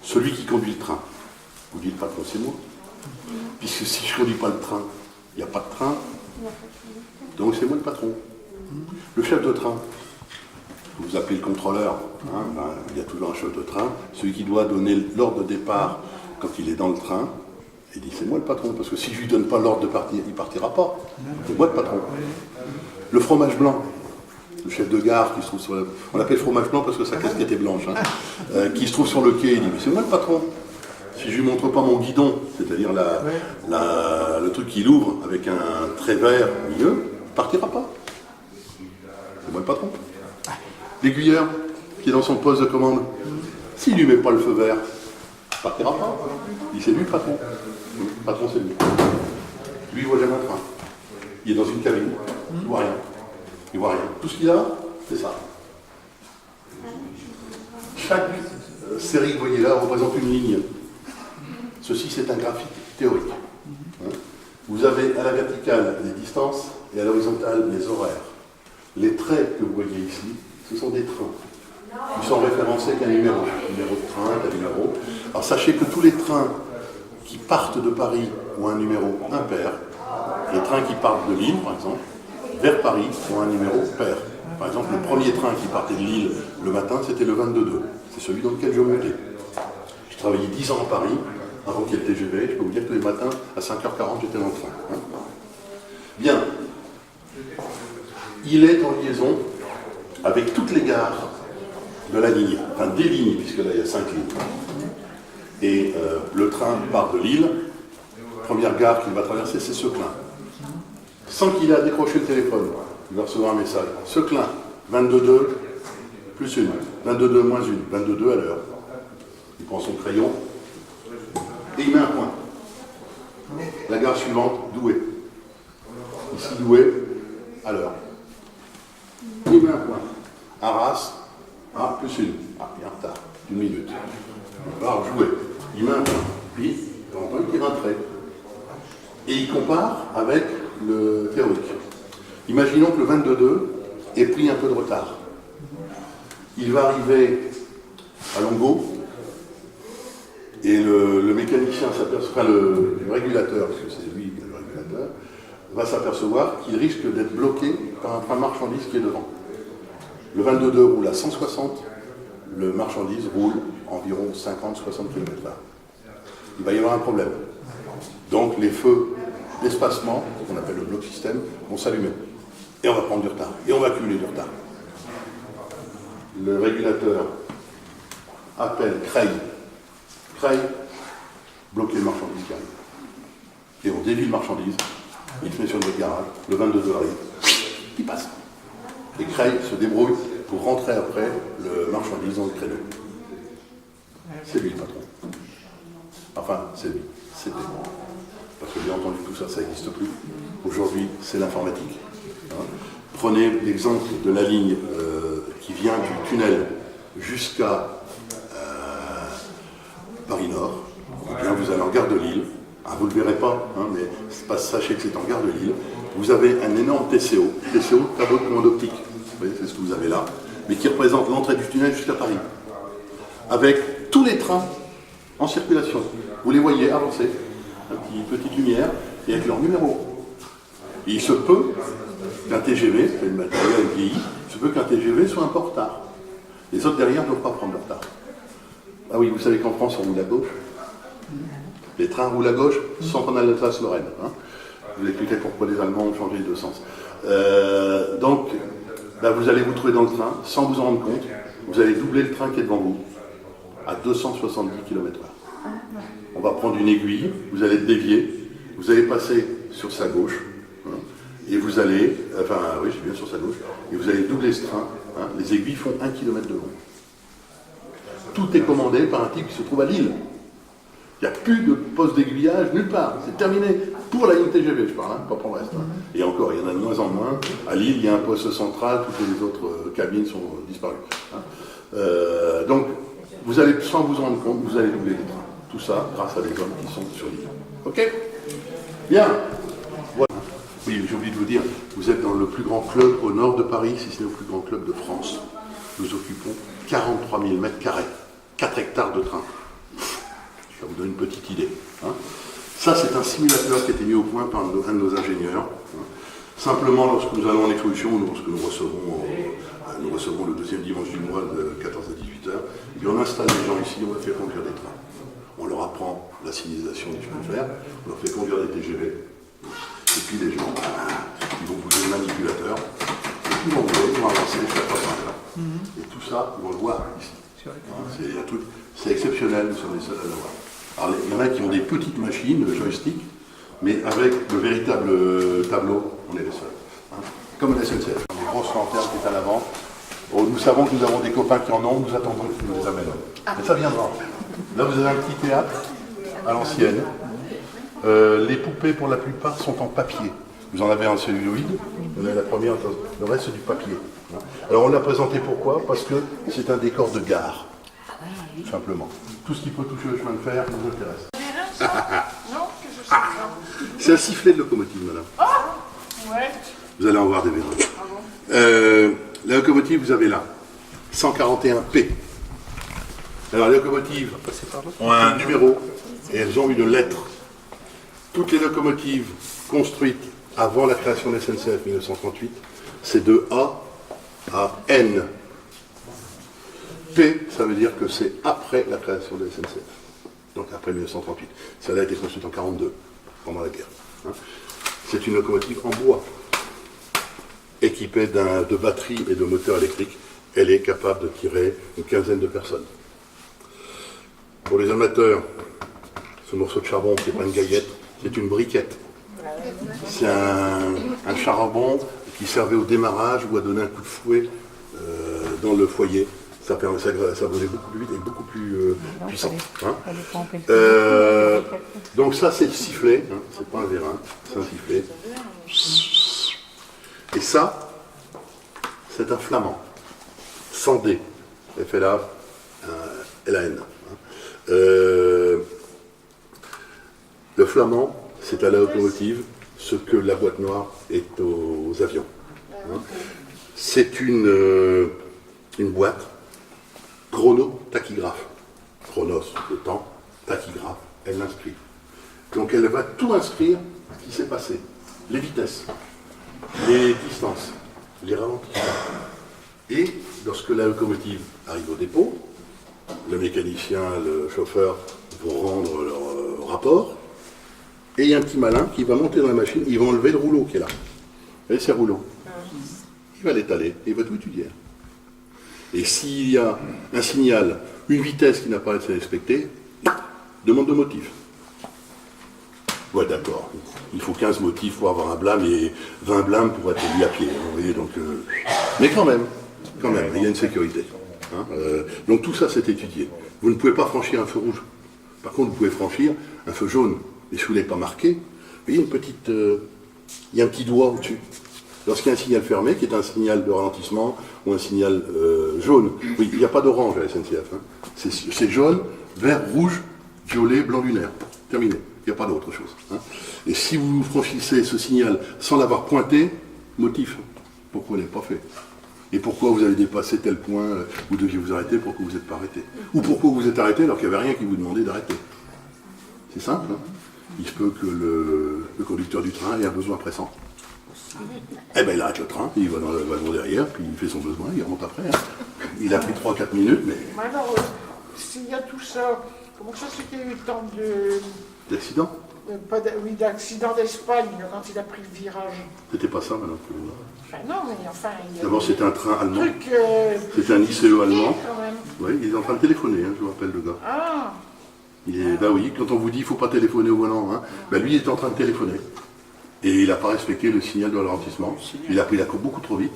celui qui conduit le train. Vous dites, patron, c'est moi. Puisque si je ne conduis pas le train, il n'y a pas de train. Donc c'est moi le patron. Le chef de train, vous appelez le contrôleur, hein, ben, il y a toujours un chef de train, celui qui doit donner l'ordre de départ quand il est dans le train, il dit c'est moi le patron, parce que si je ne lui donne pas l'ordre de partir, il ne partira pas. C'est moi le patron. Le fromage blanc, le chef de gare qui se trouve sur le... On l'appelle fromage blanc parce que sa casquette est blanche, hein, qui se trouve sur le quai, il dit mais c'est moi le patron. Si je ne lui montre pas mon guidon, c'est-à-dire le truc qu'il ouvre avec un trait vert au milieu, il ne partira pas. C'est moi le patron. L'aiguilleur qui est dans son poste de commande, s'il ne lui met pas le feu vert, il ne partira pas. Il dit c'est lui le patron. Le patron c'est lui. Lui il ne voit jamais un train. Il est dans une cabine, il ne voit rien. Il ne voit rien. Tout ce qu'il a, c'est ça. Chaque série que vous voyez là représente une ligne. Ceci, c'est un graphique théorique. Vous avez à la verticale les distances et à l'horizontale les horaires. Les traits que vous voyez ici, ce sont des trains. Ils sont référencés qu'un numéro. Numéro de train, qu'un numéro. Alors sachez que tous les trains qui partent de Paris ont un numéro impair. Les trains qui partent de Lille, par exemple, vers Paris, ont un numéro pair. Par exemple, le premier train qui partait de Lille le matin, c'était le 22-2. C'est celui dans lequel je montais. J'ai travaillé 10 ans à Paris. Avant qu'il y ait le TGV, je peux vous dire que tous les matins, à 5h40, j'étais dans le train. Bien. Il est en liaison avec toutes les gares de la ligne, enfin des lignes, puisque là il y a 5 lignes. Et le train part de Lille, première gare qu'il va traverser, c'est Seclin. Sans qu'il ait décroché le téléphone, il va recevoir un message. Seclin, 22-2, plus 1, 22-2 moins 1, 22-2 à l'heure. Il prend son crayon, et il met un point. La gare suivante, Douai. Ici, Douai, à l'heure. Il met un point. Arras, plus 1. Ah, il est en retard, 1 minute. Il va jouer. Il met un point. Puis, on entend qu'il tire un trait. Et il compare avec le théorique. Imaginons que le 22-2 ait pris un peu de retard. Il va arriver à Longo. Et le mécanicien s'aperçoit, enfin le régulateur, parce que c'est lui le régulateur, va s'apercevoir qu'il risque d'être bloqué par un train marchandise qui est devant. Le 22-2 roule à 160, le marchandise roule environ 50-60 km/h. Il va y avoir un problème. Donc les feux d'espacement, qu'on appelle le bloc système, vont s'allumer. Et on va prendre du retard. Et on va accumuler du retard. Le régulateur appelle Creil, bloquer le marchandise qui arrive. Et on dévie le marchandise, il se met sur le garage, le 22 arrive, il passe. Et Creil se débrouille pour rentrer après le marchandise dans le créneau. C'est lui le patron. Enfin, c'est lui, c'était. Parce que bien entendu, tout ça, ça n'existe plus. Aujourd'hui, c'est l'informatique. Prenez l'exemple de la ligne qui vient du tunnel jusqu'à Paris-Nord, eh bien vous allez en gare de Lille, vous ne le verrez pas, mais sachez que c'est en gare de Lille, vous avez un énorme TCO, tableau de commande optique, c'est ce que vous avez là, mais qui représente l'entrée du tunnel jusqu'à Paris, avec tous les trains en circulation. Vous les voyez avancer, une petite lumière, et avec leur numéro. Et il se peut qu'un TGV, c'est une matériel vieilli, il se peut qu'un TGV soit un peu en retard. Les autres derrière ne doivent pas prendre de retard. Ah oui, vous savez qu'en France, on roule à gauche. Les trains roulent à gauche sans qu'on ait l'Alsace-Lorraine. Je vous expliquerai pourquoi les Allemands ont changé de sens. Donc, vous allez vous trouver dans le train, sans vous en rendre compte, vous allez doubler le train qui est devant vous, à 270 km/h. On va prendre une aiguille, vous allez dévier, vous allez passer sur sa gauche, et vous allez, oui, c'est bien sur sa gauche, et vous allez doubler ce train. Les aiguilles font 1 km de long. Tout est commandé par un type qui se trouve à Lille. Il n'y a plus de poste d'aiguillage nulle part. C'est terminé. Pour la ligne TGV, je parle, pas pour le reste. Et encore, il y en a de moins en moins. À Lille, il y a un poste central, toutes les autres cabines sont disparues. Donc, vous allez, sans vous en rendre compte, vous allez doubler les trains. Tout ça grâce à des hommes qui sont sur l'île. Ok? Bien. Voilà. Oui, j'ai oublié de vous dire, vous êtes dans le plus grand club au nord de Paris, si ce n'est le plus grand club de France. Nous occupons 43 000 mètres carrés, 4 hectares de train. Ça vous donne une petite idée. Hein. Ça, c'est un simulateur qui a été mis au point par un de nos ingénieurs. Hein. Simplement, lorsque nous allons en exposition, lorsque nous recevons le deuxième dimanche du mois de 14 à 18 heures, et on installe les gens ici, on leur fait conduire des trains. On leur apprend la signalisation du chemin de fer, on leur fait conduire des TGV, et puis les gens, ils vont bouger le manipulateur, et puis ils vont rouler, ils vont avancer jusqu'à 300 heures. Et tout ça, ils vont le voir ici. C'est exceptionnel, nous sommes les seuls à l'avoir. Alors, il y en a qui ont des petites machines, joystick, mais avec le véritable tableau, on est les seuls. Hein. Comme la SNCF, les grosses lanternes qui est à l'avant. Bon, nous savons que nous avons des copains qui en ont, nous attendons qu'ils nous les amènent. Mais ça viendra. Là, vous avez un petit théâtre à l'ancienne. Les poupées, pour la plupart, sont en papier. Vous en avez un celluloïde, vous en avez la première, le reste c'est du papier. Alors on l'a présenté pourquoi? Parce que c'est un décor de gare, tout simplement. Tout ce qui peut toucher le chemin de fer nous intéresse. C'est un sifflet de locomotive, madame. Ouais. Vous allez en voir des vérins. La locomotive, vous avez là, 141P. Alors les locomotives ont un numéro et elles ont une lettre. Toutes les locomotives construites avant la création de la SNCF 1938, c'est de A à N. P, ça veut dire que c'est après la création de la SNCF. Donc après 1938. Ça a été construite en 1942, pendant la guerre. Hein. C'est une locomotive en bois, équipée de batteries et de moteurs électriques. Elle est capable de tirer une quinzaine de personnes. Pour les amateurs, ce morceau de charbon, c'est pas une gaillette, c'est une briquette. C'est un charbon qui servait au démarrage ou à donner un coup de fouet dans le foyer. Ça brûlait beaucoup plus vite et beaucoup plus puissant. Hein. Donc ça, c'est le sifflet. Hein. C'est pas un vérin, c'est un sifflet. Et ça, c'est un flamand. Sans D. FLA, LAN. Hein. Le flamand, c'est à la locomotive ce que la boîte noire est aux avions. Hein. C'est une boîte chrono-tachygraphe. Chronos, le temps, tachygraphe, elle l'inscrit. Donc elle va tout inscrire ce qui s'est passé. Les vitesses, les distances, les ralentissements. Et lorsque la locomotive arrive au dépôt, le mécanicien, le chauffeur vont rendre leur rapport, et il y a un petit malin qui va monter dans la machine, il va enlever le rouleau qui est là. Vous voyez ces rouleaux? Il va l'étaler, il va tout étudier. Et s'il y a un signal, une vitesse qui n'a pas été respectée, demande de motif. Ouais, d'accord. Il faut 15 motifs pour avoir un blâme et 20 blâmes pour être mis à pied. Vous voyez, donc, mais quand même, il y a une sécurité. Hein, donc tout ça, c'est étudié. Vous ne pouvez pas franchir un feu rouge. Par contre, vous pouvez franchir un feu jaune. Et si vous ne l'avez pas marqué, vous voyez il y a un petit doigt au-dessus. Lorsqu'il y a un signal fermé, qui est un signal de ralentissement ou un signal jaune, oui, il n'y a pas d'orange à la SNCF. Hein. C'est jaune, vert, rouge, violet, blanc lunaire. Terminé. Il n'y a pas d'autre chose. Hein. Et si vous franchissez ce signal sans l'avoir pointé, motif. Pourquoi vous ne l'avez pas fait? Et pourquoi vous avez dépassé tel point, vous deviez vous arrêter, pourquoi vous n'êtes pas arrêté? Ou pourquoi vous êtes arrêté alors qu'il n'y avait rien qui vous demandait d'arrêter? C'est simple. Hein. Il se peut que le conducteur du train ait un besoin pressant. Eh bien, il arrête le train, il va dans le wagon derrière, puis il fait son besoin, il remonte après. Hein. Il a pris 3-4 minutes, mais... Alors, s'il y a tout ça, comment ça c'est qu'il y a eu tant d'accident? Oui, d'accident d'Espagne, quand il a pris le virage. C'était pas ça, maintenant. Ben non, mais enfin... D'abord, c'était un train allemand. C'était un ICE allemand. Quand même. Oui, il est en train de téléphoner, hein, je vous rappelle le gars. Ah. Ben oui, quand on vous dit qu'il ne faut pas téléphoner au volant, hein, ben lui il est en train de téléphoner. Et il n'a pas respecté le signal de ralentissement. Il a pris la courbe beaucoup trop vite.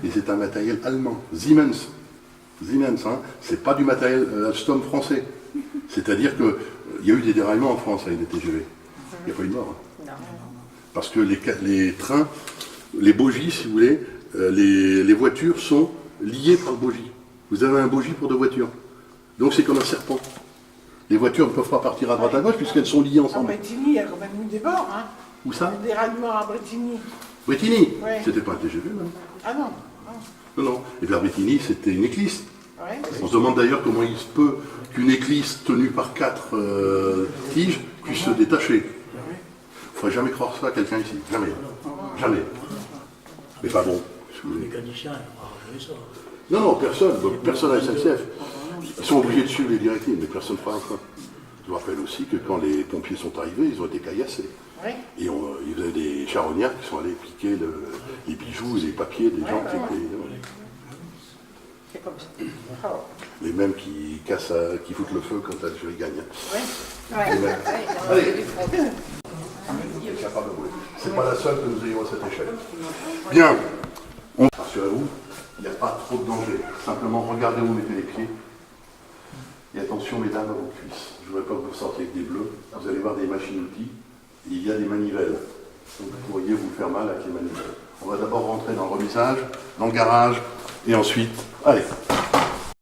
Et c'est un matériel allemand. Siemens. Siemens, hein, c'est pas du matériel Alstom français. C'est-à-dire qu'il y a eu des déraillements en France avec des TGV. Il n'y a pas eu de mort. Hein. Parce que les trains, les bogies, si vous voulez, les voitures sont liées par bogie. Vous avez un bogie pour deux voitures. Donc c'est comme un serpent. Les voitures ne peuvent pas partir à droite à gauche puisqu'elles sont liées ensemble. À Bretigny, il y a quand même eu des morts. Hein. Où ça? Des déraillements à Bretigny. Bretigny? Ouais. C'était pas un TGV, non? Ah non. Non, non. Et vers Bretigny, c'était une éclisse. Ouais. On se demande d'ailleurs comment il se peut qu'une église tenue par 4 tiges puisse se détacher. Il ne faudrait jamais croire ça à quelqu'un ici. Jamais. Jamais. Mais pas bon. Le mécanicien, il va arranger ça. Non, non, personne. Personne à la SNCF. Ils sont obligés de suivre les directives, mais personne ne fera ça. Je vous rappelle aussi que quand les pompiers sont arrivés, ils ont été caillassés. Ouais. Et il y avait des charognards qui sont allés piquer les bijoux et les papiers des gens qui étaient... C'est comme ça. Oh. Les mêmes qui foutent le feu quand la jury gagne. Ouais. Allez. C'est pas la seule que nous ayons à cette échelle. Bien. Rassurez-vous, il n'y a pas trop de danger. Simplement, regardez où vous mettez les pieds. Et attention, mesdames, à vos cuisses. Je ne voudrais pas que vous sortiez avec des bleus. Vous allez voir des machines-outils. Il y a des manivelles. Donc vous pourriez vous faire mal avec les manivelles. On va d'abord rentrer dans le remisage, dans le garage, et ensuite, allez.